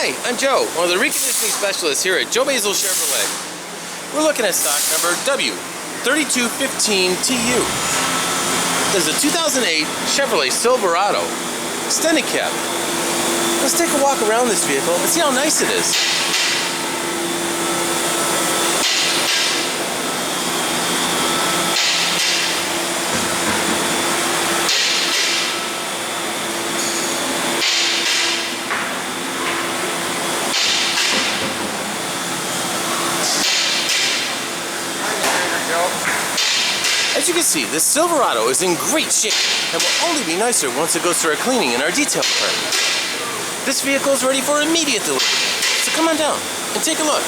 Hi, I'm Joe, one of the reconditioning specialists here at Joe Basil Chevrolet. We're looking at stock number W3215TU. There's a 2008 Chevrolet Silverado extended cab. Let's take a walk around this vehicle and see how nice it is. As you can see, this Silverado is in great shape and will only be nicer once it goes through our cleaning in our detail department. This vehicle is ready for immediate delivery, so come on down and take a look.